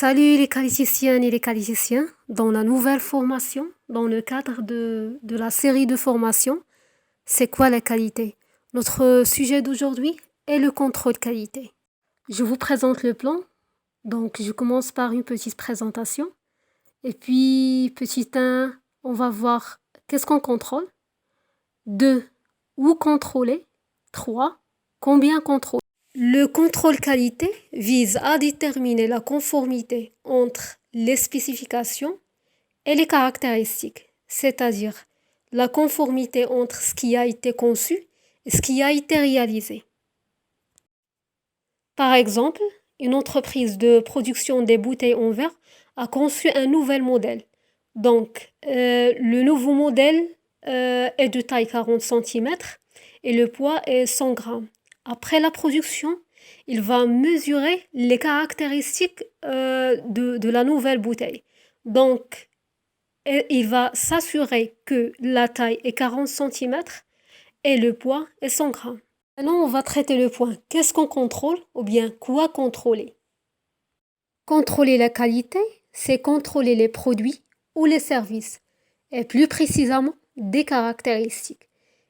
Salut les qualiticiennes et les qualiticiens, dans la nouvelle formation, dans le cadre de la série de formation, c'est quoi la qualité? Notre sujet d'aujourd'hui est le contrôle qualité. Je vous présente le plan, donc je commence par une petite présentation, et puis petit 1, on va voir qu'est-ce qu'on contrôle, 2, où contrôler, 3, combien contrôler. Le contrôle qualité vise à déterminer la conformité entre les spécifications et les caractéristiques, c'est-à-dire la conformité entre ce qui a été conçu et ce qui a été réalisé. Par exemple, une entreprise de production des bouteilles en verre a conçu un nouvel modèle. Donc, le nouveau modèle est de taille 40 cm et le poids est 100 grammes. Après la production, il va mesurer les caractéristiques de la nouvelle bouteille. Donc, il va s'assurer que la taille est 40 cm et le poids est 100 grammes. Maintenant, on va traiter le point. Qu'est-ce qu'on contrôle ou bien quoi contrôler? Contrôler la qualité, c'est contrôler les produits ou les services, et plus précisément des caractéristiques.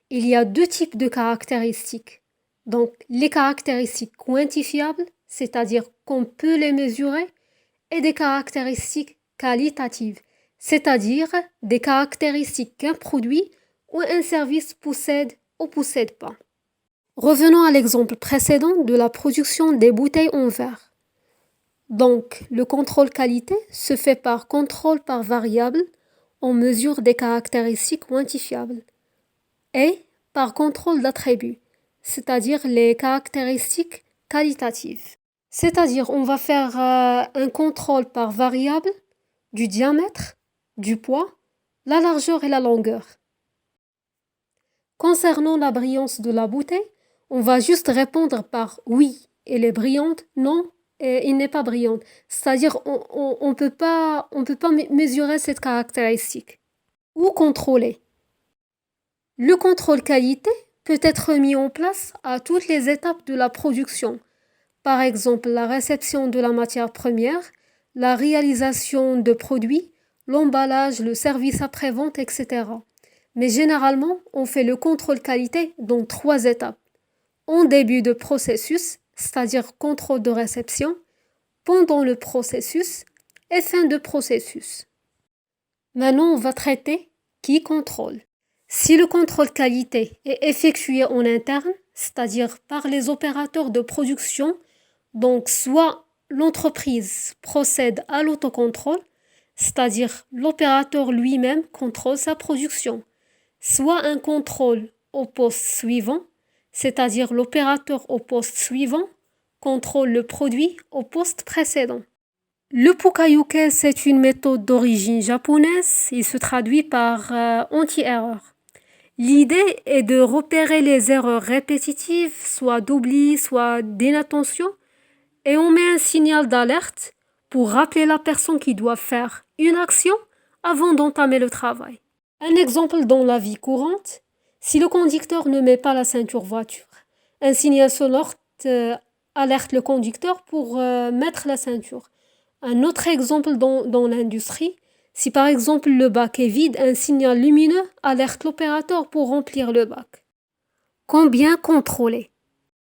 Il y a deux types de caractéristiques. Donc, les caractéristiques quantifiables, c'est-à-dire qu'on peut les mesurer, et des caractéristiques qualitatives, c'est-à-dire des caractéristiques qu'un produit ou un service possède ou possède pas. Revenons à l'exemple précédent de la production des bouteilles en verre. Donc, le contrôle qualité se fait par contrôle par variable, on mesure des caractéristiques quantifiables, et par contrôle d'attributs, c'est-à-dire les caractéristiques qualitatives. C'est-à-dire, on va faire un contrôle par variable du diamètre, du poids, la largeur et la longueur. Concernant la brillance de la bouteille, on va juste répondre par oui, elle est brillante, non, il n'est pas brillante. C'est-à-dire, on peut pas mesurer cette caractéristique. Ou contrôler. Le contrôle qualité peut être mis en place à toutes les étapes de la production. Par exemple, la réception de la matière première, la réalisation de produits, l'emballage, le service après-vente, etc. Mais généralement, on fait le contrôle qualité dans 3 étapes. En début de processus, c'est-à-dire contrôle de réception, pendant le processus et fin de processus. Maintenant, on va traiter qui contrôle. Si le contrôle qualité est effectué en interne, c'est-à-dire par les opérateurs de production, donc soit l'entreprise procède à l'autocontrôle, c'est-à-dire l'opérateur lui-même contrôle sa production, soit un contrôle au poste suivant, c'est-à-dire l'opérateur au poste suivant contrôle le produit au poste précédent. Le Pukayuke, c'est une méthode d'origine japonaise. Il se traduit par anti-erreur. L'idée est de repérer les erreurs répétitives, soit d'oubli, soit d'inattention, et on met un signal d'alerte pour rappeler la personne qui doit faire une action avant d'entamer le travail. Un exemple dans la vie courante, si le conducteur ne met pas la ceinture voiture, un signal sonore alerte le conducteur pour mettre la ceinture. Un autre exemple dans l'industrie, si par exemple le bac est vide, un signal lumineux alerte l'opérateur pour remplir le bac. Combien contrôler?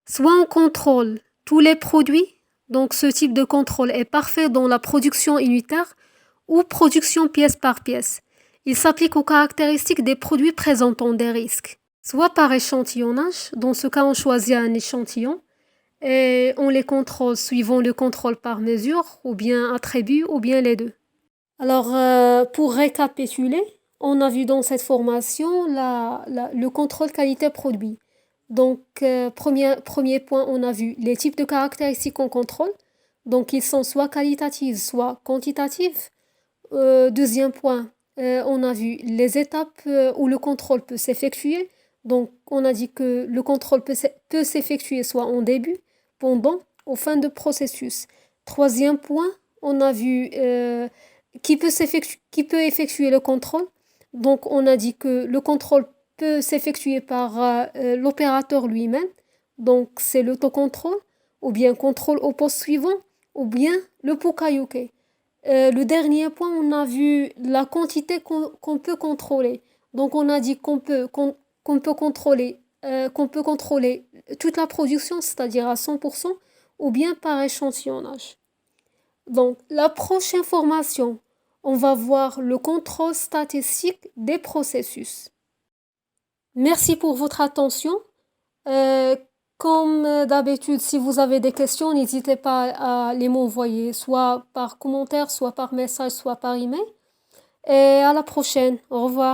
Soit on contrôle tous les produits, donc ce type de contrôle est parfait dans la production unitaire ou production pièce par pièce. Il s'applique aux caractéristiques des produits présentant des risques. Soit par échantillonnage, dans ce cas on choisit un échantillon, et on les contrôle suivant le contrôle par mesure, ou bien attribut, ou bien les deux. Alors, pour récapituler, on a vu dans cette formation le contrôle qualité produit. Donc, premier point, on a vu les types de caractéristiques qu'on contrôle. Donc, ils sont soit qualitatives, soit quantitatives. Deuxième point, on a vu les étapes où le contrôle peut s'effectuer. Donc, on a dit que le contrôle peut s'effectuer soit en début, pendant ou fin de processus. Troisième point, on a vu qui peut effectuer le contrôle. Donc, on a dit que le contrôle peut s'effectuer par l'opérateur lui-même. Donc, c'est l'autocontrôle, ou bien contrôle au poste suivant, ou bien le Pukayuke. Le dernier point, on a vu la quantité qu'on peut contrôler. Donc, on a dit qu'on peut qu'on peut contrôler toute la production, c'est-à-dire à 100%, ou bien par échantillonnage. Donc, la prochaine formation, on va voir le contrôle statistique des processus. Merci pour votre attention. Euh, Comme d'habitude, si vous avez des questions, n'hésitez pas à les m'envoyer, soit par commentaire, soit par message, soit par email. Et à la prochaine. Au revoir.